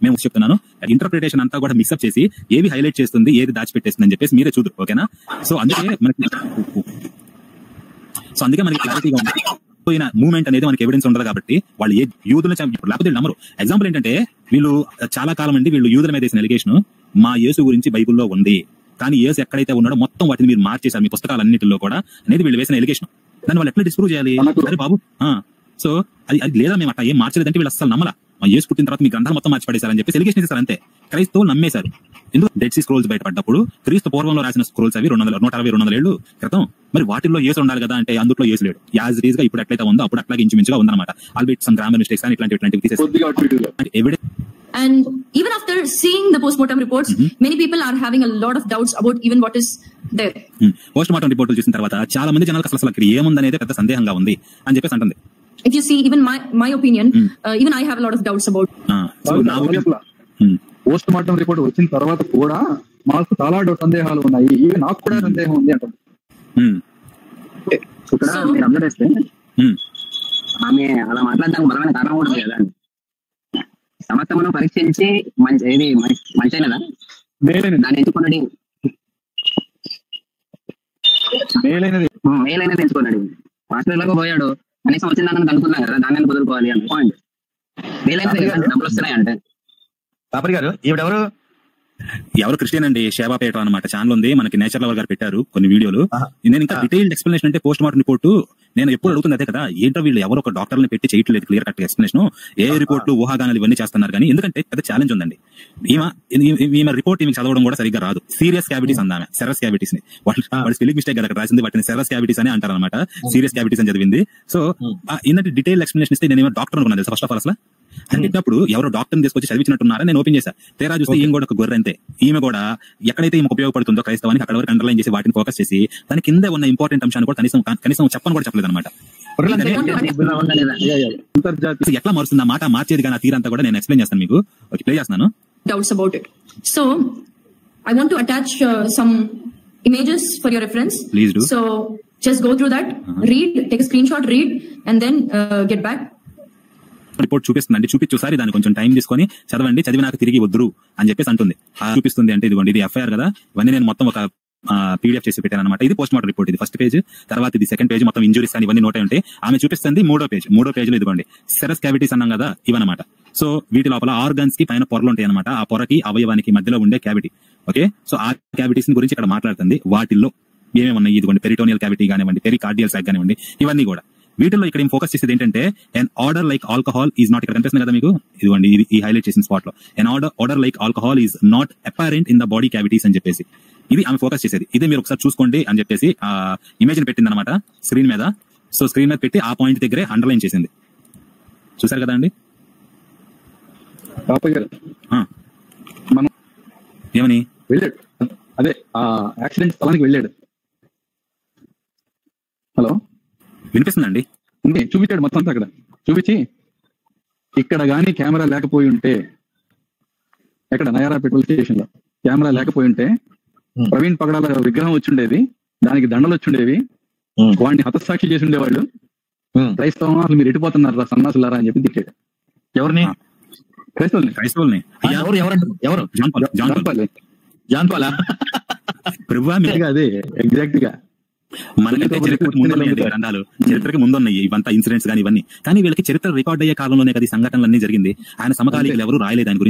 మేము చెప్తున్నాను, ఇంటర్ప్రిటేషన్ అంతా కూడా మిక్సప్ చేసి ఏది హైలైట్ చేస్తుంది, ఏది దాచిపెట్టేస్తుంది అని చెప్పేసి మీరే చూద్దరు. ఓకేనా? సో అందుకే మనకి క్లారిటీగా ఉంది. పోయిన మూవ్మెంట్ అనేది మనకి ఎవిడెన్స్ ఉండదు కాబట్టి వాళ్ళు ఏ యూదులను లేకపోతే నమ్మరు. ఎగ్జాంపుల్ ఏంటంటే, వీళ్ళు చాలా కాలం అండి వీళ్ళు యూదుల మీద వేసిన ఎలిగేషన్ మా యేసు గురించి బైబుల్లో ఉంది, కానీ యేసు ఎక్కడైతే ఉన్నాడో మొత్తం వాటిని మీరు మార్చేశారు మీ పుస్తకాలన్నింటిలో కూడా అనేది వీళ్ళు వేసిన ఎలిగేషన్. దాన్ని వాళ్ళు ఎట్లా డిస్ప్రూవ్ చేయాలి? అరే బాబు, సో అది లేదా మేము అట్లా ఏం మార్చలేదంటే వీళ్ళు అసలు నమ్మలా. మా యేసు పుట్టిన తర్వాత మీ గ్రంథాలు మొత్తం మార్చి పడేశారని చెప్పి ఎలిగేషన్ ఇస్తారు. అంతే. క్రైస్తవులు నమ్మేశారు. ఎందుకు? డెడ్ సీ స్క్రోల్స్ బయటపడ్డప్పుడు క్రీస్తు పూర్వంలో రాసిన స్క్రోల్స్ అవి 160-200 ఏళ్ళు క్రితం. మరి వాటిల్లో యేసు ఉండాలి కదా అంటే అందులో యేసు లేడు. యాజ్ ఇట్ ఈస్ గా ఇప్పుడు ఎట్లయితే ఉందో అప్పుడు అట్లాగే ఇంచుమించుగా ఉందన్నమాట. ఆల్బిట్ సమ్ గ్రామర్ మిస్టేక్స్ అని ఇట్లాంటివి తీసేసి. And even after seeing the post-mortem reports, many people are having a lot of doubts about even what is there. Postmortem రిపోర్టులు చూసిన తర్వాత చాలా మంది జనాలకు అసలు అక్కడ ఏముందనేది పెద్ద సందేహంగా ఉంది అని చెప్పేసి అంటుంది. If you see even my opinion, even I have a lot of doubts about. Post-mortem report వచ్చిన తర్వాత కూడా మాకు చాలా సందేహాలు ఉన్నాయి, ఇవి నాకు కూడా సందేహం ఉంది అంటుంది. ఇక్కడ మీరు అబ్జర్వ్ చేస్తే ఆమె అలా మాట్లాడడానికి బలమైన కారణం కూడా కదా. సమస్తమును పరీక్షించి మంచైనదా దాన్ని ఎంచుకున్నాడు, మేలైనది ఎంచుకున్నాడు. హాస్పిటల్లోకి పోయాడు, కనీసం వచ్చిన దాన్ని అనుకున్నాం కదా, దాన్ని కుదురుకోవాలి అని పాయింట్. మేలైనది డబ్బులు వస్తున్నాయి అంటే బాపరి గారు ఈవిడెవరు? ఎవరు క్రిస్టియన్ అండి, షేబాపేట అనమాట ఛానల్ ఉంది మనకి, నేచర్ లవర్ గారు పెట్టారు కొన్ని వీడియోలు. నేను ఇంకా డీటెయిల్డ్ ఎక్స్ప్లెనేషన్ అంటే పోస్ట్ మార్టం రిపోర్టు నేను ఎప్పుడు అడుగుతుంది అదే కదా, ఏంటో వీళ్ళు ఎవరు ఒక డాక్టర్ని పెట్టి చేయట్లేదు క్లియర్ కట్ ఎక్స్ప్లెనేషన్. ఏ రిపోర్ట్లు ఊహాగానాలు ఇవన్నీ చేస్తున్నారు కానీ, ఎందుకంటే పెద్ద ఛాలెంజ్ ఉందండి. ఈమె రిపోర్ట్ ఈమె చదవడం కూడా సరిగ్గా రాదు. సీరియస్ క్యావిటీస్ అందామె, సెరస్ క్యావిటీస్ ని వాళ్ళు స్పెల్లింగ్ మిస్టేక్ కదా అక్కడ రాసింది, వాటిని సెరస్ క్యావిటీస్ అని అంటారు అనమాట. సీరియస్ క్యావిటీస్ అని చదివింది. సో ఇన్నట్టు డీటెయిల్ ఎక్స్ప్లెనేషన్ ఇస్తే నేను డాక్టర్ అనుకున్నాను ఫస్ట్ ఆఫ్ ఆల్. అసలు అంటే ఎవరో డాక్టర్ని తీసుకొచ్చి చదివించినట్టున్నారా నేను ఓపెన్ చేశా. తేరా చూస్తే ఈమె కూడా ఒక గొర్రె అంతే. ఈమె కూడా ఎక్కడైతే ఈమెకు ఉపయోగపడుతుందో క్రైస్తవానికి అక్కడ వరకు అండర్లైన్ చేసి వాటిని ఫోకస్ చేసి దాని కింద ఉన్న ఇంపార్టెంట్ అంశాన్ని కూడా కనీసం చెప్పని కూడా చెప్పలేదు అనమాట. ఎట్లా మారుస్తుంది ఆ మాట మార్చేది కానీ ఆ తీరంతా కూడా నేను ఎక్స్ప్లెయిన్ చేస్తాను మీకు, ప్లే చేస్తున్నాను. Doubts about it. So I want to attach some images for your reference. Please do. So just go through that, read, take a screenshot, read, and then get back. Report చూపిస్తుందండి, చూపించుసారి దాన్ని కొంచెం time తీసుకొని చదవండి, చదివినాక తిరిగి వద్దురు అని చెప్పేసి అంటుంది. చూపిస్తుంది అంటే ఇదిగోండి, ఇది ఎఫ్ఐఆర్ కదా, ఇవన్నీ నేను మొత్తం ఒక పీడిఎఫ్ చేసి పెట్టాను అనమాట. ఇది పోస్ట్ మార్టం రిపోర్ట్, ఇది ఫస్ట్ పేజ్, తర్వాత ఇది సెకండ్ పేజ్, మొత్తం ఇంజురీస్ అని ఇవన్నీ నోట్ అయి ఉంటాయి. ఆమె చూపిస్తుంది మూడో పేజ్ లో ఇదిగోండి సెరస్ క్యావిటీస్ అన్నాం కదా ఇవన్నమాట. సో వీటి లోపల ఆర్గన్స్ కి పైన పొరలు ఉంటాయి అనమాట. ఆ పొరకి అవయవానికి మధ్యలో ఉండే క్యావిటీ. ఓకే, సో ఆ క్యావిటీస్ గురించి ఇక్కడ మాట్లాడుతుంది. వాటిల్లో ఏమేమి ఉన్నాయి, ఇదిగోండి పెరిటోనియల్ క్యావిటీ కానివ్వండి, పెరికార్డియల్ సాక్ కానివ్వండి, ఇవన్నీ కూడా. వీటిలో ఇక్కడ ఫోకస్ చేసేది ఏంటంటే an order like alcohol is not, ఇక్కడ కనిపిస్తుంది కదా మీకు ఇదిగోండి ఈ హైలైట్ చేసిన స్పాట్ లో, an order like alcohol is not apparent in the body cavities అని చెప్పేసి ఇది ఆమె ఫోకస్ చేసేది. ఇదే మీరు ఒకసారి చూసుకోండి అని చెప్పేసి ఆ ఇమేజ్ పెట్టింది అనమాట స్క్రీన్ మీద. సో స్క్రీన్ మీద పెట్టి ఆ పాయింట్ దగ్గరే అండర్లైన్ చేసింది. చూసారు కదా అండి మనం ఏమని వెళ్ళాడు, అదే ఆ యాక్సిడెంట్ స్థలానికి వెళ్ళాడు. హలో వినిపిస్తుందండి? చూపించాడు మొత్తం అంతా అక్కడ చూపించి, ఇక్కడ గానీ కెమెరా లేకపోయి ఉంటే, ఎక్కడ నయారా పెట్రోల్ స్టేషన్ లో కెమెరా లేకపోయి ఉంటే ప్రవీణ్ పగడాల విగ్రహం వచ్చిండేది, దానికి దండలు వచ్చిండేవి, వాడిని హతసాక్షి చేసి ఉండేవాళ్ళు. క్రైస్తవం అసలు మీరు ఎటుపోతున్నారా సన్నాసులారా అని చెప్పి తిట్టాడు. ఎవరిని? క్రైస్తవుల్ని. అదే ఎగ్జాక్ట్ గా మనకైతే చరిత్రకు ముందున్నాయి గ్రంథాలు, చరిత్రకి ముందున్నాయి ఇవంతా ఇన్సిడెంట్స్ కానీ ఇవన్నీ. కానీ వీళ్ళకి చరిత్ర రికార్డ్ అయ్యే కాలంలోనే కదా సంఘటనలన్నీ జరిగింది. ఆయన సమకాలీకులు ఎవరు రాయలేదు ఆయన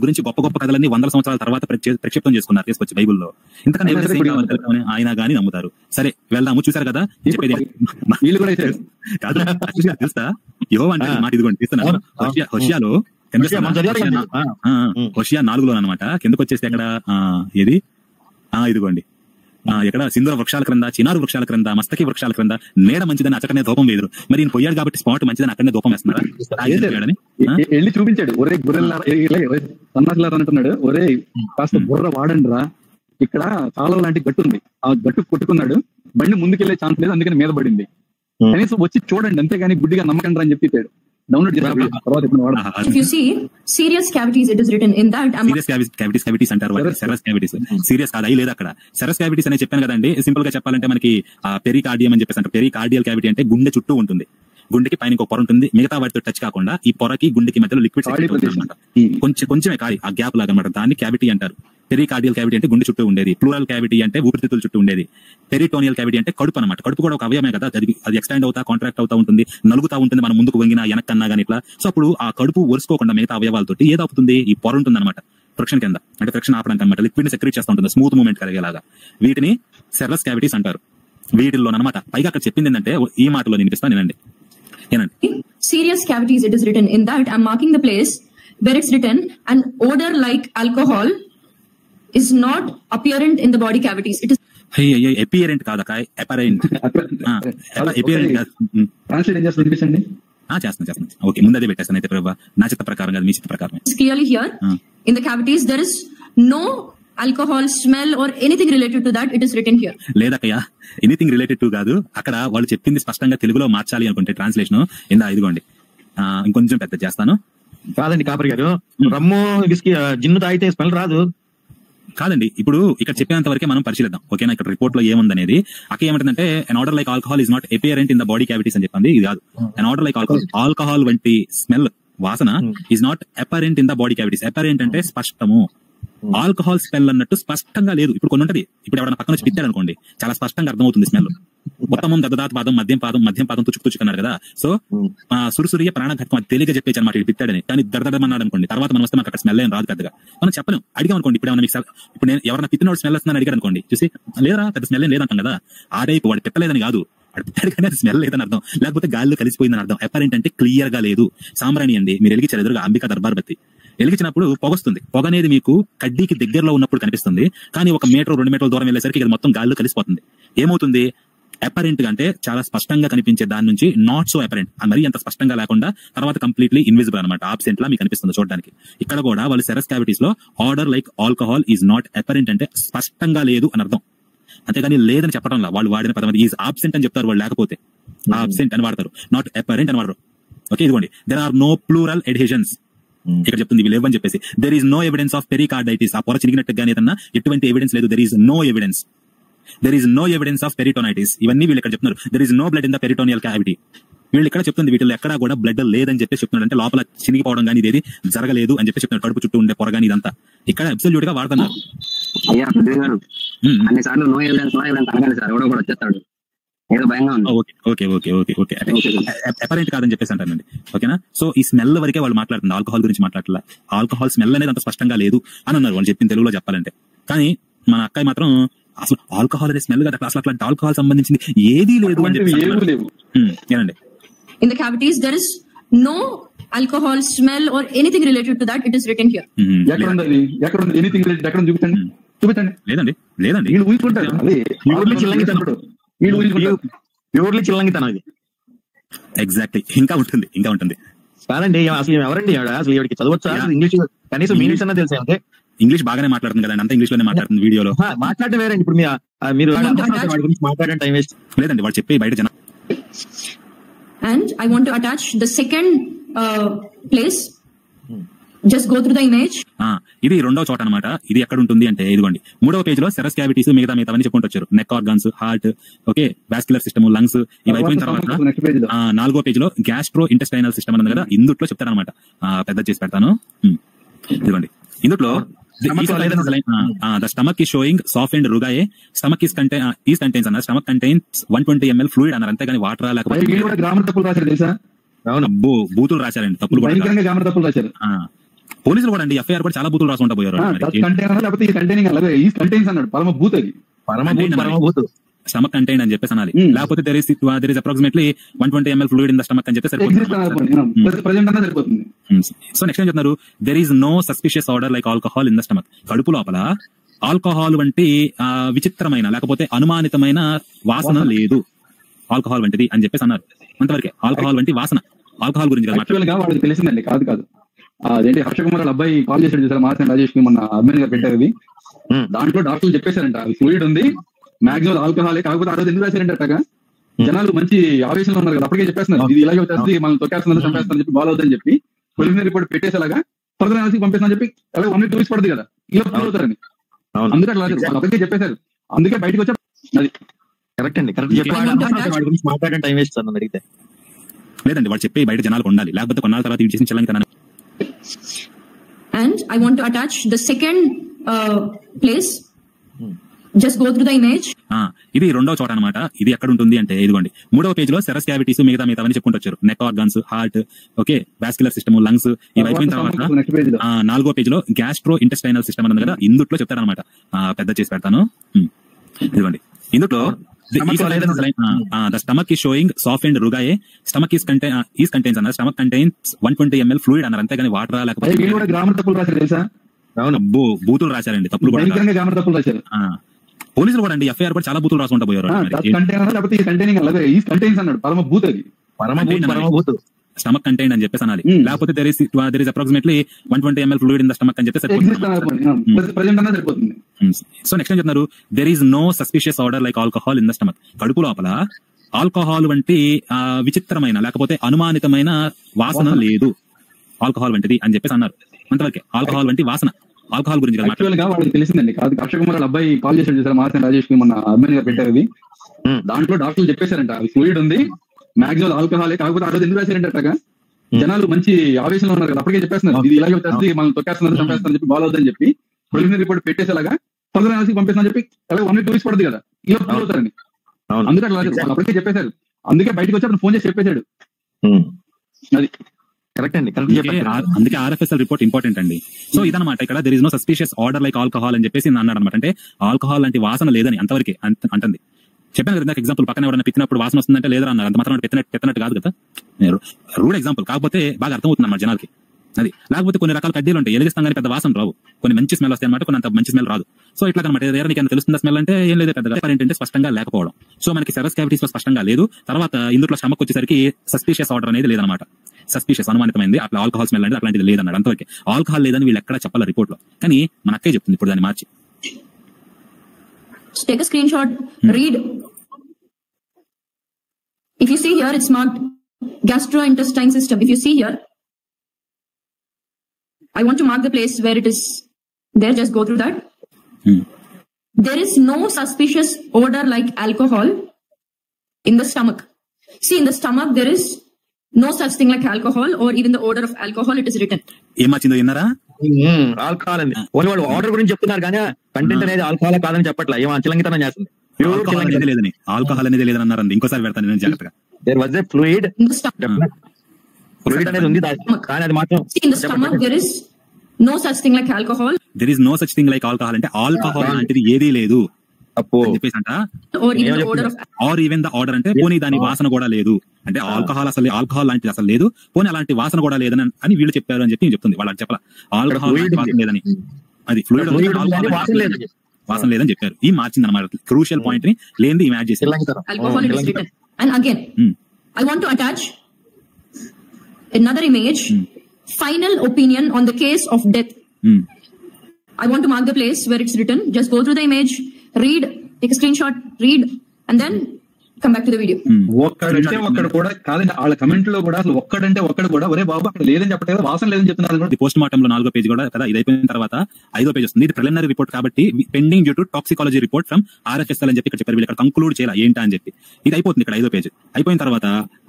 గురించి గొప్ప గొప్ప కథలన్నీ 100 సంవత్సరాల తర్వాత ప్రక్షిప్తం చేసుకున్నారు తీసుకొచ్చి బైబుల్లో. ఇంతకన్నా ఆయన గానీ నమ్ముతారు. సరే వెళ్దాము. చూసారు కదా చెప్పేది తెలుస్తా యెహోవా అంటే మాట ఇదిగోండి తీస్తున్నాను. హోషియా 4లో అనమాట. కిందకు వచ్చేసి ఎక్కడ ఏది ఇదిగోండి ఇక్కడ సింధూర వృక్షాల క్రింద, చినారు వృక్షాల క్రింద, మస్తకి వృక్షాల క్రింద నీడ మంచిదని అక్కడనే ధూపం వేదురు. మరి ఈయన పోయాడు కాబట్టి స్పాట్ మంచిదని అక్కడనే ధూపం వేస్తున్నారా? వెళ్ళి చూపించాడు. ఒరే గుర్రెల్లారా సన్నాసులారా అంటున్నాడు. ఒరే కాస్త బుర్ర వాడండి రా, ఇక్కడ చాలా లాంటి గట్టు ఉంది, ఆ గట్టు కొట్టుకున్నాడు, బండి ముందుకెళ్లే ఛాన్స్ లేదు, అందుకని మీద పడింది, కనీసం వచ్చి చూడండి అంతేగాని గుడ్డిగా నమ్మకండి రా అని చెప్పి డౌన్లోడ్ చేశారు. If you see serious cavities, it is written in that. Serious cavities అంటారు, సెరస్ క్యావిటీస్. సీరియస్ కాదు అయి లేదు అక్కడ. సెరస్ క్యావిటీస్ అని చెప్పాను కదండి. సింపుల్ గా చెప్పాలంటే మనకి పెరికార్డియం అని చెప్పేసి అంటారు. పెరికార్డియల్ క్యావిటీ అంటే గుండె చుట్టూ ఉంటుంది. గుండెకి పైన ఇంకో పొర ఉంటుంది, మిగతా వాటితో టచ్ కాకుండా ఈ పొరకి గుండెకి మధ్యలో లిక్విడ్ అనమాట. కొంచెమే ఖాళీ ఆ గ్యాప్ లాగా అనమాట, దాన్ని క్యావిటీ అంటారు. పెరికార్డియల్ క్యావిటీ అంటే గుండె చుట్టూ ఉండేది, ప్లూరల్ క్యావిటీ అంటే ఊపిరితిత్తుల చుట్టూ ఉండేది, పెరిటోనియల్ క్యావిటీ అంటే కడుపు అనమాట. కడుపు కూడా ఒక అవయవమే కదా, అది ఎక్స్టెండ్ అవుతా కాంట్రాక్ట్ అవుతా ఉంటుంది, నలుగుతా ఉంటుంది, మనం ముందుకు వంగినా వెనక్కన్నా కానీ ఇట్లా. సో అప్పుడు ఆ కడుపు ఒరుసుకోకుండా మిగతా అవయవాలతోటి ఏదవుతుంది, ఈ పొర ఉంటుంది అనమాట ఫ్రిక్షన్ కింద, అంటే ఫ్రిక్షన్ ఆపడానికి అనమాట, లిక్విడ్ ని సెక్రెట్ చేస్తూ ఉంటుంది, స్మూత్ మూవ్మెంట్ కలిగేలాగా. వీటిని సెరస్ క్యావిటీస్ అంటారు. వీటిల్లో అనమాట పైగా అక్కడ చెప్పింది ఏంటంటే, ఈ మాటలో వినిపిస్తాను ఏనండి. Serious cavities, it is written. In that, I'm marking the place where it's written, an odor like alcohol is not apparent in the body cavities. It is apparent కాదక, అపరెంట్. ఎపియరెంట్ కాదు. ట్రాన్స్లేట్ ఏం చేస్తుంది వినిపించండి. చేస్తాను. Okay, ముందు అదే పెట్టేస్తాను అయితే ప్రభావ, నా చిత్త ప్రకారం కాదు, మీ చిత్త ప్రకారం. Clearly here, in the cavities, there is no alcohol smell or anything related to that. It is written here. లేదక్కయ్యా, ఎనీథింగ్ రిలేటెడ్ టు కాదు, అక్కడ వాళ్ళు చెప్పింది స్పష్టంగా తెలుగులో మార్చాలి అనుకుంటే ట్రాన్స్లేషన్ ఇదిగోండి, ఇంకొంచెం పెద్ద చేస్తాను. కాదండి కాపరి గారు, రమ్ము విస్కీ జిన్ను తాగితే స్మెల్ రాదు కాదండి. ఇప్పుడు ఇక్కడ చెప్పినంత వరకే మనం పరిశీలిద్దాం, ఓకేనా? ఇక్కడ రిపోర్ట్ లో ఏముందనేది అక్క ఏమంటుందంటే, an odor like alcohol is not apparent in the body cavities అని చెప్పింది. ఇది కాదు. an odor like alcohol వంటి స్మెల్, వాసన is not apparent in the body cavities. apparent అంటే స్పష్టము, ఆల్కహాల్ స్మెల్ అన్నట్టు స్పష్టంగా లేదు. ఇప్పుడు కొన్ని ఉంటది, ఇప్పుడు ఎవరైనా పక్కన వచ్చి పిచ్చాడు అనుకోండి, చాలా స్పష్టంగా అర్థమవుతుంది స్మెల్. ఉత్తమం దద్దదాత పాదం మధ్యం పాదం తుచ్చుకున్నారు కదా. సో సురుసురియ ప్రాణఘాతం అది తెలియక చెప్పేసి అనమాట, ఇది పిత్తాడని. కానీ దడదడమన్నాడు అనుకోండి, తర్వాత మనం వస్తే మనకు అక్కడ స్మెల్ ఏం రాదు పెద్దగా, మనం చెప్పలేం. అడిగాం అనుకోండి, ఇప్పుడు ఏమైనా ఇప్పుడు నేను ఎవరైనా పిత్తినోడు స్మెల్ వస్తుందని అడిగారు అనుకోండి, చూసి లేదా పెద్ద స్మెల్ ఏం లేదంటాం కదా. ఆ టైపు వాడు పెట్టలేదని కాదు, వాడు పెట్టాడు కానీ అది స్మెల్ లేదని అర్థం, లేకపోతే గాలిలో కలిసిపోయిందని అర్థం. అపారెంట్ అంటే క్లియర్ గా లేదు. సాంబ్రాణి అండి, మీరు వెలిగించారు ఎదురుగా అంబికా దర్బార్ బత్తి, వెలిగించినప్పుడు పొగొస్తుంది. పొగ అనేది మీకు కడ్డీకి దగ్గరలో ఉన్నప్పుడు కనిపిస్తుంది, కానీ 1 మీటర్ 2 మీటర్ల దూరం వెళ్ళేసరికి ఇది మొత్తం గాల్లో కలిసిపోతుంది. ఏమవుతుంది? అపరెంట్ గా అంటే చాలా స్పష్టంగా కనిపించే దాని నుంచి నాట్ సో అపరెంట్, మరి అంత స్పష్టంగా లేకుండా తర్వాత కంప్లీట్లీ ఇన్విజిబుల్ అనమాట, ఆబ్సెంట్ లా మీకు కనిపిస్తుంది చూడడానికి. ఇక్కడ కూడా వాళ్ళు సెరస్ క్యావిటీస్ లో order like alcohol is not apparent అంటే స్పష్టంగా లేదు అని అర్థం, అంతేగాని లేదని చెప్పడంలా. వాళ్ళు వాడిన పదం ఈజ్ ఆబ్సెంట్ అని చెప్తారు, వాళ్ళు లేకపోతే ఆబ్సెంట్ అని వాడతారు, నాట్ అపరెంట్ అని వాడరు. ఓకే, ఇదిగోండి, there are no pleural adhesions. ఇక్కడ చెప్తుంది ఇవి లేవని చెప్పేసి. There is no evidence of pericarditis, ఆ పొర చిరిగినట్టుగా ఏదన్నా ఎటువంటి ఎవిడెన్స్ లేదు. There is no evidence. There is no evidence of peritonitis. ఇవన్నీ వీళ్ళు ఇక్కడ చెప్తున్నారు. There is no blood in the peritoneal cavity. వీళ్ళు ఇక్కడ చెప్తుంది వీటిలో ఎక్కడా కూడా బ్లడ్ లేదని చెప్పి చెప్తున్నారు, అంటే లోపల చినిగిపోవడం కానీ ఇదేది జరగలేదు అని చెప్పి చెప్తున్నారు. కడుపు చుట్టూ ఉండే పొర కానీ ఇదంతా ఇక్కడ అబ్సల్యూట్ గా వాడుతున్నారు. అయ్యా అన్నిసార్లు నో ఎవిడెన్స్ అనగానే సార్ ఎవడో కూడా వచ్చేస్తాడు, ఏదో భయంగా ఉంది. ఓకే అపరెంట్ కాదని చెప్పేసి అంటానండి, ఓకేనా? సో ఈ స్మెల్ వరకే వాళ్ళు మాట్లాడుతుంది, ఆల్కహాల్ గురించి మాట్లాడలే. ఆల్కహాల్ స్మెల్ అనేది అంత స్పష్టంగా లేదు అని అన్నారు వాళ్ళు చెప్పిన తెలుగులో చెప్పాలంటే. కానీ మన అక్కయ్య మాత్రం అసలు ఆల్కహాల్ అనే స్మెల్ కదా, అసలు అట్లాంటి ఆల్కహాల్ సంబంధించింది ఏదీ లేదు అని చెప్పి ఏనండి. In the cavities there is no alcohol smell or anything related to that. It is written here. ఎక్కడ ఉంది ఎనీథింగ్ రిలేటెడ్? ఎక్కడ చూపించండి. లేదండి వీళ్ళు ఊహించుకుంటారు, అదే ప్యూర్లీ చిల్లంగితనం ఇది. ఎగ్జాక్ట్లీ, ఇంకా ఉంటుంది. కాదండి, అసలు ఎవరండి అసలు ఎవరికి చదవచ్చా ఇంగ్లీష్? కనీసం మీనింగ్స్ అన్నా తెలుసా? అంటే ఇంగ్లీష్ బాగానే మాట్లాడుతుంది కదా, అంతా ఇంగ్లీష్ లోనే మాట్లాడుతుంది వీడియోలో. మాట్లాడటం వేరండి. ఇప్పుడు మీరు వాడి గురించి మాట్లాడడం టైం వేస్ట్ లేదండి, వాడు చెప్పి బయట జనం. And I want to attach the second place. Just go through the image. ఇది రెండో చోట అనమాట. ఇది ఎక్కడ ఉంటుంది అంటే ఇదిగోండి, 3వ పేజ్ లో సెరస్ క్యావిటీస్ మిగతావన్నీ చెప్పుకుంటూ వచ్చారు. Neck organs, heart, okay, vascular system, lungs, ఇవి అయిపోయిన తర్వాత 4వ పేజ్ లో గ్యాస్ట్రో ఇంటెస్టైనల్ సిస్టమ్ ఉంది కదా, ఇందుట్లో చెప్తారనమాట. పెద్ద చేసి పెడతాను, ఇదిగోండి. ఇందుట్లో the stomach is showing softened rugae. Stomach is contains అన్నారు. Stomach contains 120 ml fluid అన్నారు, అంతేగాని వాటర్ లేకపోతే. గ్రామర్ తప్పులు రాశారు తెలుసా? బూతులు రాశారండి, తప్పులు గ్రామర్ తప్పులు రాశారు పోలీసులు కూడా అండి. ఎఫ్ఐఆర్ కూడా చాలా బూతులు రాసుకుంటా పోయారు. స్టమక్ కంటైన్ అని చెప్పేసి అనాలి, లేకపోతే there is approximately 120 ml fluid in the stomach అని చెప్పి సరిపోతుంది. సో నెక్స్ట్ ఏం చెప్తున్నారు? There is no suspicious odour like alcohol in the stomach. కడుపు లోపల ఆల్కహాల్ వంటి విచిత్రమైన లేకపోతే అనుమానితమైన వాసన లేదు, ఆల్కహాల్ వంటిది అని చెప్పేసి అన్నారు. అంతవరకే ఆల్కహాల్ వంటి వాసన. ఆల్కహాల్ గురించి వాళ్ళకి తెలిసిందండి. కాదు అదేంటి హర్ష కుమార్ అబ్బాయి కాల్ చేశాడు చూసారు, మాసన్ రాజేష్ కి మొన్న అబ్బాయి గారు పెట్టారు. అది దాంట్లో డాక్టర్లు చెప్పేశారంట ఫ్లూయిడ్ ఉంది, మాక్సిమం ఆల్కహాలే. కాకపోతే ఆ రోజు ఎందుకు రాశారంట, జనాలు మంచి ఆవేశంలో ఉన్నారు కదా, అప్పటికే చెప్పేస్తున్నారు ఇది ఇలాగే వచ్చేస్తుంది, మనం తొక్కేస్తున్నారు, చంపేస్తారని చెప్పి బాల్ అవుతుందని చెప్పి ప్రిలిమినరీ రిపోర్ట్ పెట్టేసేలాగా ఫర్దర్ అనాలిసిస్ పంపిస్తామని చెప్పి అలాగే 1 week 2 weeks పడుతుంది కదా, ఇలా ఫాలో అవుతారని. అందుకే అట్లా అప్పటికే చెప్పేశారు, అందుకే బయటకు వచ్చా. అది కరెక్ట్ అండి, కరెక్ట్ చెప్పి మాట్లాడడం టైం వేస్ట్ సార్ నన్ను అడిగితే. లేదండి వాడు చెప్పి బయట జనాలకు ఉండాలి, లేకపోతే కొన్నాళ్ళ తర్వాత ఇవి చేసిన చల్లంగా. And I want to attach the second place. Just go through the image. ఇది రెండో చోట అనమాట. ఇది ఎక్కడ ఉంటుంది అంటే ఇదిగోండి 3వ పేజ్ లో సెరస్ క్యావిటీస్ మిగతావన్నీ చెప్పుకుంటూ వచ్చారు. Neck organs, heart, okay, vascular system, lungs ఇవి అయిపోయిన తర్వాత 4వ పేజ్ లో గ్యాస్ట్రో ఇంటెస్టైనల్ సిస్టమ్ అన్నది కదా, ఇందుట్లో చెప్తారనమాట. పెద్ద చేసి పెడతాను. ఇదిగోండి ఇందులో the stomach is showing softened rugae. Stomach is contains అన్నారు. Stomach contains 120 ml fluid అన్నారు. అంతేగాని వాటర్ లేకపోతే గ్రామర్ తప్పులు రాశారు తెలుసా? బూతులు రాశారండి, తప్పులు కూడా గ్రామర్ తప్పులు రాశారు. పోలీసులు కూడా అండి ఎఫ్ఐఆర్ కూడా చాలా బూతులు రాసుకుంటా పోయారు. స్టమక్ కంటైన్ అని చెప్పేసి అనాలి, లేకపోతే there is approximately 120 ml fluid in the stomach అని చెప్పేసి సరిపోతుంది. సో నెక్స్ట్ ఏం చెప్తున్నారు, there is no suspicious odor like alcohol in the stomach. కడుపు లోపల ఆల్కహాల్ వంటి విచిత్రమైన లేకపోతే అనుమానితమైన వాసన లేదు, ఆల్కహాల్ వంటిది అని చెప్పేసి అన్నారు. అంతవరకే ఆల్కహాల్ వంటి వాసన. ఆల్కహాల్ గురించి వాళ్ళకి తెలిసిందండి. కాదు అక్షయ్ కుమార్ వాళ్ళ అబ్బాయి కాల్ చేశాడు చూసారు, మార్సన్ రాజేష్ కి, మన అబ్బాయి గారు పెట్టారు. దాంట్లో డాక్టర్లు చెప్పేశారంట అది ఫ్లూయిడ్ ఉంది, మాక్సిమం ఆల్కహాలే. కాకపోతే ఆ రోజు ఎందుకు రాశారంట, జనాలు మంచి ఆవేశంలో ఉన్నారు కదా, అప్పటికే చెప్పేస్తున్నారు ఇది ఇలాగే వచ్చేస్తుంది, మనం తొక్కేస్తున్నారు, చంపేస్తున్నారు చెప్పి బాల్ అవుతుందని చెప్పి ప్రిలిమినరీ రిపోర్ట్ పెట్టేసేలాగా ఫర్దర్ అనాలిసిస్ పంపిస్తామని చెప్పి అలాగే 1 week 2 weeks పడుతుంది కదా, ఇలా ఫాలో అవుతారని. అందుకే అట్లా అప్పటికే చెప్పేశారు. అందుకే బయటకు వచ్చి ఫోన్ చేసి చెప్పేశాడు. అది కరెక్ట్ అండి. అందుకే ఆర్ఎఫ్ఎస్ఎల్ రిపోర్ట్ ఇంపార్టెంట్ అండి. సో ఇదనమాట, ఇక్కడ there is no suspicious odor like alcohol అని చెప్పేసి అన్నాడు అనమాట. అంటే ఆల్కహాల్ లాంటి వాసన లేదని అంతవరకే అంటుంది. చెప్పాను కదా ఎగ్జాంపుల్, పక్కన ఎవరైనా పెట్టినప్పుడు వాసన వస్తుందంటే లేదని అన్నారు. అంత మాత్రం పెట్టినట్టు కాదు కదా, రూడ్ ఎగ్జాంపుల్. కాకపోతే బాగా అర్థమవుతుంది అన్నమాట జనాలకి. అది లేకపోతే కొన్ని రకాల కడ్డీలు ఉంటాయి, ఎలిగిస్తాం కానీ పెద్ద వాసన రావు, కొన్ని మంచి స్మెల్ వస్తాయి అనమాట, కొన్ని అంత మంచి స్మెల్ రాదు. సో ఇట్లా అనమాట. నీకు ఎంత తెలుస్తుందా స్మెల్ అంటే ఏం లేదు, పెద్దగా ఏంటంటే స్పష్టంగా లేకపోవడం. సో మనకి సెరస్ క్యావిటీస్ లో స్పష్టంగా లేదు. తర్వాత ఇందులో స్టమక్ వచ్చేసరికి సస్పిషియస్ ఆర్డర్ అనేది లేదనమాట. సస్పిషియస్ అనుమానితమైంది, అట్లా ఆల్కహాల్ స్మెల్ అనేది అట్లాంటిది లేదన్నాడు. అంతవరకు ఆల్కహాల్ లేదని వీళ్ళు ఎక్కడ చెప్పాలి రిపోర్ట్ లో, కానీ మన అక్కే చెప్తుంది ఇప్పుడు దాన్ని మార్చి. Take a screenshot, read. If you see here, it's marked gastrointestinal system. If you see here, I want to mark the place where it is there. Just go through that. There is no suspicious odor like alcohol in the stomach. See, in the stomach, there is no such thing like alcohol or even the odor of alcohol. It is written. ఏం వచ్చిందో విన్నారా? Alcohol అండి. Only వాళ్ళు order గురించి చెప్తున్నారు కానీ content అనేది alcohol కాదని చెప్పట్లా, ఏమో చిలంగితనం చేస్తుంది. లేదని ఆల్కహాల్ అనేది లేదని అన్నారు. ఇంకోసారి పెడతాను నేను జాగ్రత్తగా. There was a fluid. In the stomach. Fluid అనేది ఉంది కానీ అది మాత్రం. In the stomach, there is no such thing like alcohol. There is no such thing like alcohol అంటే ఆల్కహాల్ లాంటిది ఏదీ లేదు చెప్పేసి అంట. ఆర్ ఈవెన్ ద ఆర్డర్ అంటే పోనీ దాని వాసన కూడా లేదు అంటే ఆల్కహాల్ అసలు ఆల్కహాల్ లాంటిది అసలు లేదు, పోనీ అలాంటి వాసన కూడా లేదని అని వీళ్ళు చెప్పారు అని చెప్పి చెప్తుంది. వాళ్ళకి చెప్పాల ఆల్కహాల్ వాసన లేదని, అది ఫ్లూయిడ్ వాసన లేదని చెప్పారు. ఈ మార్చింది అనమాట, క్రూషియల్ పాయింట్ ని లేనిది ఇమాజిన్ చేసి. And again, I want to attach another image. Final opinion on the case of death. I want to mark the place where it's written. Just go through the image, read, take a screenshot, read, and then come back to the video. ఒక్కడంటే ఒక్కడు కూడా కాదండి, వాళ్ళ comment లో కూడా అసలు ఒక్కడంటే ఒక్కడు కూడా ఒరే బాబు అక్కడ లేదని చెప్పట్లేదు, వాసన లేదని చెప్తున్నారు. పోస్ట్ మార్టం లో 4వ పేజ్ కూడా కదా, ఇది అయిపోయిన తర్వాత 5వ పేజ్ వస్తుంది. ఇది ప్రిలిమినరీ రిపోర్ట్ కాబట్టి pending due to toxicology report from RFSL అని చెప్పి ఇక్కడ చెప్పారు. వీళ్ళు ఇక్కడ కంక్లూడ్ చేయాలి ఏంటా అని చెప్పి. ఇది అయిపోతుంది ఇక్కడ 5వ పేజ్. అయిపోయిన తర్వాత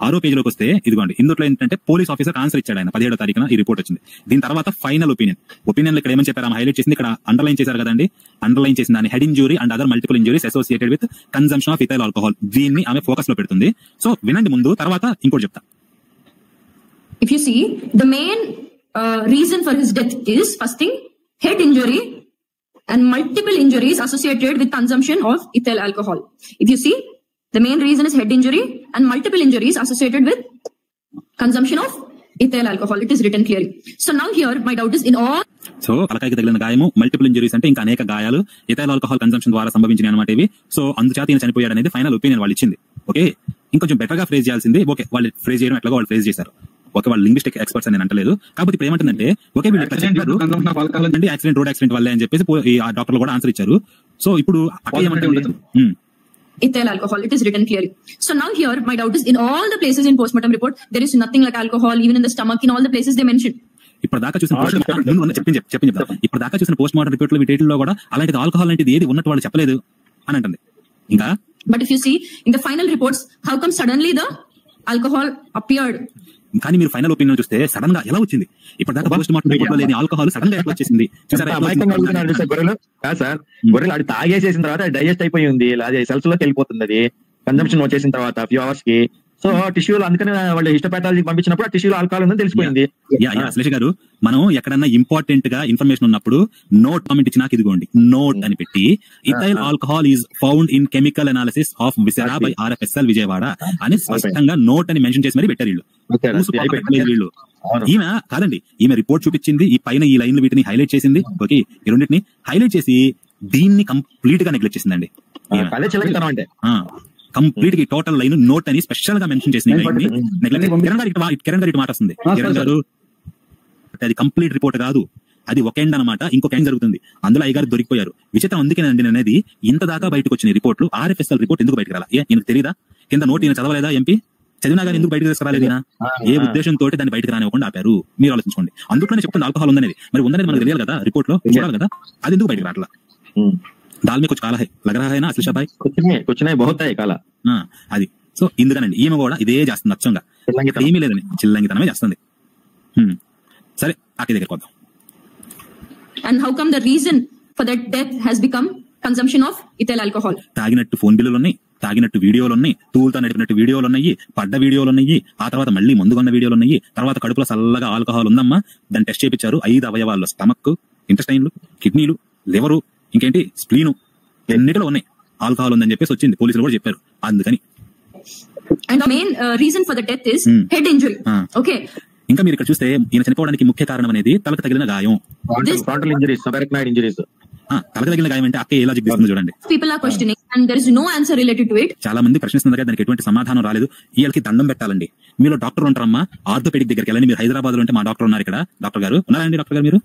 6వ పేజ్ లోకి వస్తే ఇదిగోండి, ఇందులో ఏంటంటే పోలీస్ ఆఫీసర్ ఆన్సర్ ఇచ్చాడు ఆయన 17వ తారీఖున ఈ రిపోర్ట్ వచ్చింది. దీని తర్వాత ఫైనల్ ఒపీనియన్ ఇక్కడ ఏమని చెప్పారు, హైలైట్ చేసింది ఇక్కడ అండర్లైన్ చేశారు కదండి. అండర్లైన్ చేసిన దాన్ని head injury and other multiple injuries associated with consumption of ethyl alcohol, దీన్ని ఆమె ఫోకస్ లో పెడుతుంది. సో వినండి ముందు, తర్వాత ఇంకోటి చెప్తా. If you see, the main reason for his death is first thing, head injury and multiple injuries associated with consumption of ethyl alcohol. If you see, the main reason is head injury and multiple injuries associated with consumption of ethyl alcohol. It is written clearly. So now here my doubt is in all. So తలకాయకి తగిలిన గాయము, multiple injuries అంటే ఇంకా అనేక గాయాలు ethyl alcohol consumption ద్వారా సంభవించినాయి అనమాట ఇవి. సో అందుచేత ఈయన చనిపోయాడు అనేది ఫైనల్ ఒపీనియన్ వాళ్ళు ఇచ్చింది. ఓకే, ఇంకొంచెం బెటర్ గా ఫ్రేజ్ చేయాల్సింది. ఓకే, వాళ్ళు ఫ్రేజ్ చేయడం ఎట్లాగో వాళ్ళు ఫ్రేజ్ చేశారు. ఓకే, వాళ్ళు లింగ్విస్టిక్ ఎక్స్పర్ట్స్ అని అంటలేదు. కాకపోతే ఇప్పుడు ఏమంటుందంటే ఓకే వీళ్ళు యాక్సిడెంట్, రోడ్ యాక్సిడెంట్ వల్లే అని చెప్పేసి ఆ డాక్టర్లు కూడా ఆన్సర్ ఇచ్చారు. సో ఇప్పుడు ethyl alcohol, it is written clearly. So now here my doubt is in all the places in postmortem report there is nothing like alcohol, even in the stomach, in all the places they mentioned. ఇప్పుడు దాకా చూసిన ఇప్పుడు దాకా చూసిన post mortem report లో వీటిలో కూడా అలాంటిది ఆల్కహాల్ లాంటిది ఏది ఉన్నట్టు వాళ్ళు చెప్పలేదు అని అంటుంది. ఇంకా but if you see in the final reports, how come suddenly the alcohol appeared. కానీ మీరు ఫైనల్ ఒపీనియన్ చూస్తే సడన్ గా ఎలా వచ్చింది? ఇప్పటిదాకా పోస్ట్ మార్టం రిపోర్ట్ లో లేని ఆల్కహాల్ సడన్ గా ఎట్లా వచ్చేసింది? చూసారా? అమాయకంగా అడుగుతున్నారు సార్ గొర్రెలు. కాదు సార్, గొర్రెలు అది తాగేసేసిన తర్వాత డైజెస్ట్ అయిపోయి ఉంది, అది సెల్స్ లోకి వెళ్ళిపోతుంది, అది కన్జంప్షన్ వచ్చేసిన తర్వాత ఫ్యూ అవర్స్ కి. సో టిష్యూలు అందుకని వాళ్ళు హిస్టోపాథాలజీ పంపించినప్పుడు ఆ టిష్యూలో ఆల్కహాల్ ఉందని తెలిసిపోయింది. శ్లేష గారు, మనం ఎక్కడన్నా ఇంపార్టెంట్ గా ఇన్ఫర్మేషన్ ఉన్నప్పుడు నోట్ కామెంట్ ఇచ్చి నాకు ఇదిగోండి నోట్ అని పెట్టి ethyl alcohol is found in chemical analysis of viscera by RFSL Vijayawada అని స్పష్టంగా నోట్ అని మెన్షన్ చేసి మరి పెట్టారు వీళ్ళు. వీళ్ళు ఈమె కాదండి, ఈమె రిపోర్ట్ చూపించింది, ఈ పైన ఈ లైన్లు వీటిని హైలైట్ చేసింది, ఓకే, ఈ రెండింటిని హైలైట్ చేసి దీన్ని కంప్లీట్ గా నెగ్లెక్ట్ చేసిందండి. కంప్లీట్ గా టోటల్ లైన్ నోట్ అని స్పెషల్ గా మెన్షన్ చేసింది. కిరణ్ గారి మాట వస్తుంది. కిరణ్ గారు అది కంప్లీట్ రిపోర్ట్ కాదు, అది ఒక ఎండ్ అనమాట, ఇంకొక ఎండ్ జరుగుతుంది. అందులో అయ్యగారు దొరికిపోయారు. విచిత్రం అందుకేనండి అనేది ఇంత దాకా బయటకు వచ్చిన రిపోర్ట్లు. RFSL రిపోర్ట్ ఎందుకు బయటకు రాలా? ఈయనకు తెలీదా? కింద నోట్ ఈయన చదవలేదా? ఎంపీ చదివినా కానీ ఎందుకు బయటకు తీసుకురాలేదు? ఏ ఉద్దేశంతో దాన్ని బయటకు రానివ్వకుండా ఆపారు? మీరు ఆలోచించుకోండి. అందులోనే చెప్తుంది ఆల్కహాల్ ఉందనేది. మరి ఉందనేది మనకు తెలియాలి కదా, రిపోర్ట్ లో చూడాలి కదా, అది ఎందుకు బయటకు రావట్లా? दाल में कुछ काला है लग रहा है ना अश्लेषा भाई? कुछ नहीं बहुत है काला. అది సో ఇందుకనండి ఈమె కూడా ఇదే చేస్తుంది అచ్చంగా, ఏమీ లేదని చిల్లంగితనమే చేస్తుంది. సరే ఆకి దగ్గరికి వద్దాం. And how come the reason for that death has become consumption of ethyl alcohol? తాగినట్టు ఫోన్ బిల్లులు ఉన్నాయి, తాగినట్టు వీడియోలు ఉన్నాయి, తూలుతో నడిపినట్టు వీడియోలు ఉన్నాయి, పడ్డ వీడియోలు ఉన్నాయి, ఆ తర్వాత మళ్ళీ మందుగొన్న వీడియోలు ఉన్నాయి, తర్వాత కడుపులో చల్లగా ఆల్కహాల్ ఉందమ్మా, దాన్ని టెస్ట్ చేయించారు. 5 అవయవాల్లో స్టమక్, ఇంటెస్టైన్లు, కిడ్నీలు, లివరు, ఇంకేంటి స్ప్లీను, ఎన్నిటిలో ఉన్నాయి ఆల్కహాల్ ఉందని చెప్పేసి వచ్చింది. పోలీసులు కూడా చెప్పారు. అందుకని and the main reason for the death is head injury. Okay, ఇంకా మీరు ఇక్కడ చూస్తే ఈయన చనిపోవడానికి ముఖ్య కారణం అనేది తలకు తగిలిన గాయం. Frontal injuries, subarachnoid injuries. తలకు తగిలిన గాయం అంటే అక్క ఏ లాజిక్ తీసుకుందో చూడండి. people are questioning and there is no answer related to it. చాలా మంది ప్రశ్నిస్తున్నారు, దానికి ఎటువంటి సమాధానం రాలేదు. వీళ్ళకి దండం పెట్టాలండి. మీలో డాక్టర్ ఉంటారమ్మా, ఆర్థోపెడిక్ దగ్గరికి వెళ్ళండి. మీరు హైదరాబాద్ లో ఉంటే మా డాక్టర్ ఉన్నారు ఇక్కడ. డాక్టర్ గారు ఉన్నారండి? డాక్టర్ గారు మీరు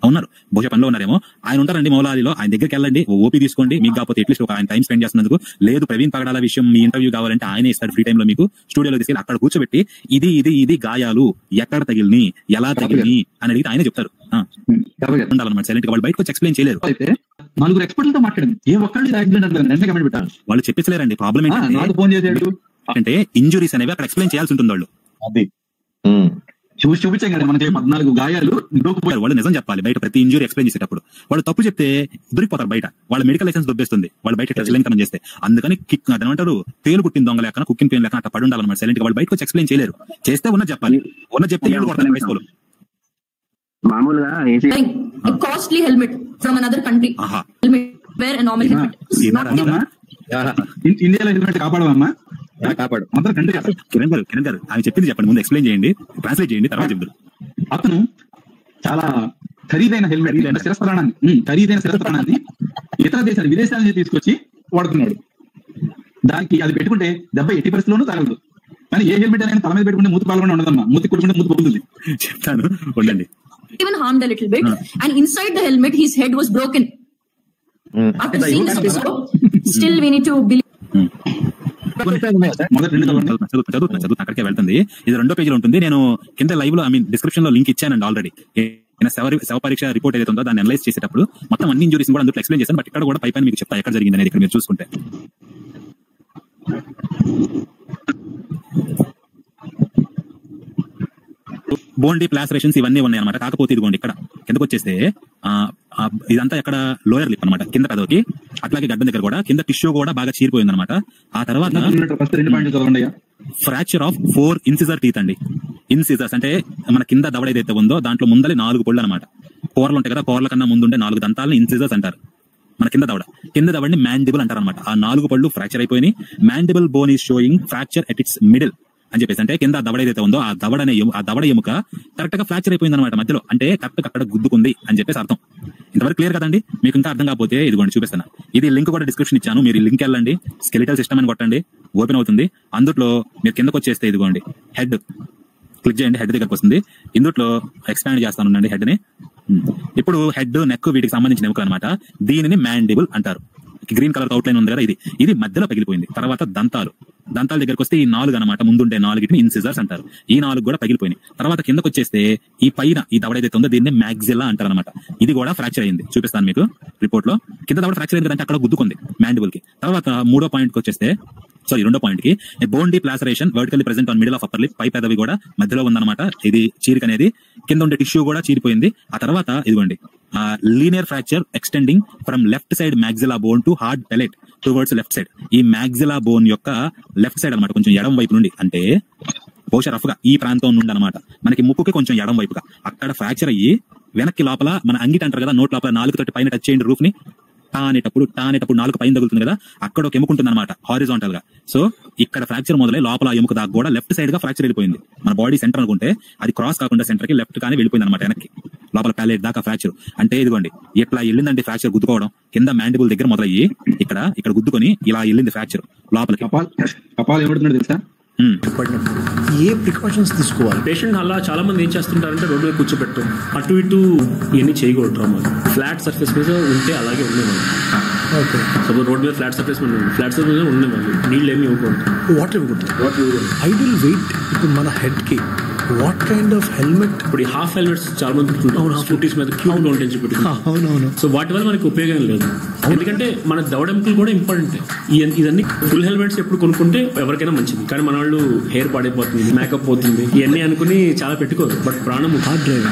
ఉన్నారు, బహుశా పనిలో ఉన్నారేమో. ఆయన ఉంటారండి మౌలాలిలో, ఆయన దగ్గరికి వెళ్ళండి, ఓపీ తీసుకోండి. మీకు కాకపోతే అట్లీస్ట్ ఒక ఆయన టైం స్పెండ్ చేస్తున్నందుకు. లేదు ప్రవీణ్ పగడాల విషయం మీ ఇంటర్వ్యూ కావాలంటే ఆయనే ఇస్తాడు ఫ్రీ టైమ్ లో. మీకు స్టూడియోలో తీసుకెళ్ళి అక్కడ కూర్చోబెట్టి ఇది గాయాలు ఎక్కడ తగిలిని, ఎలా తగిలిని అని అడిగితే ఆయనే చెప్తారు. ఉండాలన్నమాట సైలెంట్ గా. వాళ్ళు బయటకు వచ్చి ఎక్స్ప్లెయిన్ చేయలేరు. నలుగురు ఎక్స్పర్ట్లతో మాట్లాడింది, ఏ ఒక్కళ్ళు వాళ్ళు చెప్పేసలేరండి. ప్రాబ్లం ఏంటంటే ఇంజురీస్ అనేవి అక్కడ ఎక్స్ప్లెయిన్ చేయాల్సి ఉంటుంది. వాళ్ళు చూపించాం కదా మనకి 14 గాయాలు. వాళ్ళు నిజం చెప్పాలి బయట ప్రతి ఇంజురీ ఎక్స్ప్లెయిన్ చేసేటప్పుడు. వాళ్ళు తప్పు చెప్తే దొరికిపోతారు బయట, వాళ్ళ మెడికల్ లైసెన్స్ దొబ్బేస్తుంది వాళ్ళు బయట చిల్లంకనం చేస్తే. అందుకని కిక్ అదేమంటారు, తేలు కుట్టిన దొంగ లేక కుక్కిన పేరు లేక అట్లా పడి ఉండాలన్నమాట సైలెంట్ గా. వాళ్ళు బయటకు వచ్చి ఎక్స్ప్లెయిన్ చేయలేరు. చేస్తే ఉన్నది చెప్పాలి, ఉన్నది చెప్తే ఏడు కొడతారు వయసుకోలు. మామూలుగా a costly helmet from another country. Helmet wear a normal helmet. ఇండియాలో హెల్మెట్ కాపాడమమ్మా, కాపాడు. కిరణ్ గారు ఆయన చెప్పింది చెప్పండి, ముందు ఎక్స్ప్లెయిన్ చేయండి, ట్రాన్స్లేట్ చేయండి, తర్వాత చెప్తారు. అతను చాలా ఖరీదైన హెల్మెట్, ఖరీదైన శిరస్త్రాణాన్ని ఇతర దేశాలు, విదేశాల నుంచి తీసుకొచ్చి వాడుతున్నాడు. దానికి అది పెట్టుకుంటే దెబ్బ ఎట్టి పరిస్థితుల్లోనూ తగలదు. కానీ ఏ హెల్మెట్ అయినా తల మీద పెట్టుకుంటే మూతి పాల్గొని ఉండదమ్మా, మూతి కొట్టుకుంటే మూతి పోతుంది. చెప్తాను ఉండండి. Even harmed a little bit, and inside the helmet his head was broken. After seeing this episode, still we need to believe. చదువుతున్నా అక్కడికే వెళ్తుంది. ఇది 2వ పేజీలో ఉంటుంది. నేను కింద లైవ్ లో డిస్క్రిప్షన్ లో లింక్ ఇచ్చానండి ఆల్రెడీ. శవ పరీక్ష రిపోర్ట్ ఏదైతే ఉందో దాన్ని అనలైజ్ చేసేటప్పుడు మొత్తం అన్ని ఇంజురీస్ కూడా అందులో ఎక్స్ప్లెయిన్ చేశాను. బట్ ఇక్కడ కూడా పైన మీకు చెప్తా ఎక్కడ జరిగింది అనేది. ఇక్కడ మీరు చూసుకుంటే బోన్ డీప్ లాసరేషన్స్ ఇవన్నీ ఉన్నాయి అనమాట. కాకపోతే ఇదిగోండి ఇక్కడ కిందకు వచ్చేస్తే ఇదంతా ఎక్కడ లోయర్ లిప్ అనమాట, కింద కదోకి. అట్లాగే గడ్డం దగ్గర కూడా కింద టిష్యూ కూడా బాగా చీరిపోయింది అనమాట. ఆ తర్వాత ఫ్రాక్చర్ ఆఫ్ 4 ఇన్సిజర్ టీత్ అండి. ఇన్సిజర్స్ అంటే మన కింద దవడ ఏదైతే ఉందో దాంట్లో ముందలే 4 పళ్ళు అనమాట. కూరలు ఉంటాయి కదా, కూరల కన్నా ముందుండే 4 దంతాలను ఇన్సిజర్స్ అంటారు. మన కింద దవడని మ్యాండిబుల్ అంటారు అనమాట. ఆ 4 పళ్ళు ఫ్రాక్చర్ అయిపోయి mandible bone is showing fracture at its middle అని చెప్పేసి, అంటే కింద దవడ ఏదైతే ఉందో ఆ దవడ ఎముక కరెక్ట్ గా ఫ్రాక్చర్ అయిపోయింది అనమాట మధ్యలో, అంటే కరెక్ట్ అక్కడ గుద్దుకుంది అని చెప్పేసి అర్థం. ఇంతవరకు క్లియర్ కదండి? మీకు ఇంకా అర్థం కాకపోతే ఇదిగోండి చూపిస్తాను. ఇది లింక్ కూడా డిస్క్రిప్షన్ ఇచ్చాను, మీరు లింక్ వెళ్ళండి, స్కెలిటల్ సిస్టమ్ అని కొట్టండి, ఓపెన్ అవుతుంది. అందులో మీరు కిందకు వచ్చేస్తే ఇదిగోండి హెడ్ క్లిక్ చేయండి, హెడ్ దగ్గరకు వస్తుంది. ఇందులో ఎక్స్పాండ్ చేస్తాను హెడ్ ని. ఇప్పుడు హెడ్, నెక్ వీటికి సంబంధించిన ఎముక అనమాట. దీనిని మ్యాండిబుల్ అంటారు. గ్రీన్ కలర్ అవుట్లైన్ ఉంది కదా, ఇది మధ్యలో పగిలిపోయింది. తర్వాత దంతాల దగ్గరకు వస్తే ఈ 4 అనమాట, ముందుండే 4 ఇన్సిజర్స్ అంటారు. ఈ 4 కూడా పగిలిపోయినాయి. తర్వాత కిందకు వచ్చేస్తే ఈ పైన ఈ దవడ ఏదైతే ఉందో దీన్ని మ్యాగ్జిల్లా అంటారు అనమాట. ఇది కూడా ఫ్రాక్చర్ అయింది, చూపిస్తాను మీకు రిపోర్ట్ లో. కింద దవడ ఫ్రాక్చర్ అయింది అంటే అక్కడ గుద్దుకుంది మ్యాండిబుల్ కి. తర్వాత 3వ పాయింట్ కి వచ్చేస్తే రెండో పాయింట్ కి bone deep laceration vertically present on middle of upper lip, పై పెదవి కూడా మధ్యలో ఉందన్నమాట. ఇది చీరిక అనేది కింద ఉండే టిష్యూ కూడా చీరిపోయింది. ఆ తర్వాత ఇదిగోండి linear fracture extending from left side maxilla bone to hard palate towards left side. ఈ మ్యాగ్జిలా బోన్ యొక్క లెఫ్ట్ సైడ్ అనమాట, కొంచెం ఎడం వైపు నుండి, అంటే బహుశా రఫ్ గా ఈ ప్రాంతం నుండి అనమాట మనకి ముక్కుకి కొంచెం ఎడం వైపుగా అక్కడ ఫ్రాక్చర్ అయ్యి వెనక్కి లోపల మన అంగిటి అంటారు కదా, నోట్ లోపల నాలుగు తోటి పైన టచ్ చేయండి రూఫ్ ని, టానేటప్పుడు నాలుగు పైన తగులుతుంది కదా, అక్కడ ఒక ఎముక ఉంటుంది అనమాట హారిజాంటల్ గా. సో ఇక్కడ ఫ్రాక్చర్ మొదలై లోపల ఎముక దాకా కూడా లెఫ్ట్ సైడ్ గా ఫ్రాక్చర్ వెళ్ళిపోయింది. మన బాడీ సెంటర్ అనుకుంటే అది క్రాస్ కాకుండా సెంటర్ కి లెఫ్ట్ కానీ వెళ్ళిపోయింది అనమాట వెనక్కి లోపల ప్యాలెట్ దాకా ఫ్రాక్చర్. అంటే ఇదిగోండి ఇట్లా వెళ్ళిందంటే ఫ్రాక్చర్ గుద్దుకోవడం కింద మ్యాండిబుల్ దగ్గర మొదలయ్యి ఇక్కడ గుద్దుకొని ఇలా వెళ్ళింది ఫ్రాక్చర్ లోపలికి. కపాల్ ఏమడుతున్నాడు తెలుసా? ఏ ప్రికాషన్స్ తీసుకోవాలి? పేషెంట్ అలా చాలా మంది ఏం చేస్తుంటారంటే రోడ్డు మీద కూర్చోబెట్టు అటు ఇటు ఇవన్నీ చేయకూడదు. ట్రామా ఫ్లాట్ సర్ఫేస్ మీద ఉంటే అలాగే ఉండేవాళ్ళు. ఓకే, సపోజ్ రోడ్ మీద ఫ్లాట్ సర్ఫేస్ మీద ఉండేవాళ్ళు, నీళ్ళు ఏమి ఇవ్వకూడదు, వాటర్ ఇవ్వకూడదు. ఐడియల్ వెయిట్ ఇప్పుడు మన హెడ్ కి వాట్ కైండ్ ఆఫ్ హెల్మెట్? ఇప్పుడు ఈ హాఫ్ హెల్మెట్స్ చాలా మంది పెట్టుకుంటాం, స్కూటీస్ మీద క్యూబ్ లో ఉంటాయి పెట్టుకుంటాం. అవునవును. సో వాటి వల్ల మనకి ఉపయోగం లేదు, ఎందుకంటే మన దవడెంపులు కూడా ఇంపార్టెంట్. ఇదన్నీ ఫుల్ హెల్మెట్స్ ఎప్పుడు కొనుక్కుంటే ఎవరికైనా మంచిది, కానీ మన వాళ్ళు హెయిర్ పాడైపోతుంది, మేకప్ పోతుంది, ఇవన్నీ అనుకుని చాలా పెట్టుకోరు. బట్ ప్రాణం హార్డ్ డ్రైవింగ్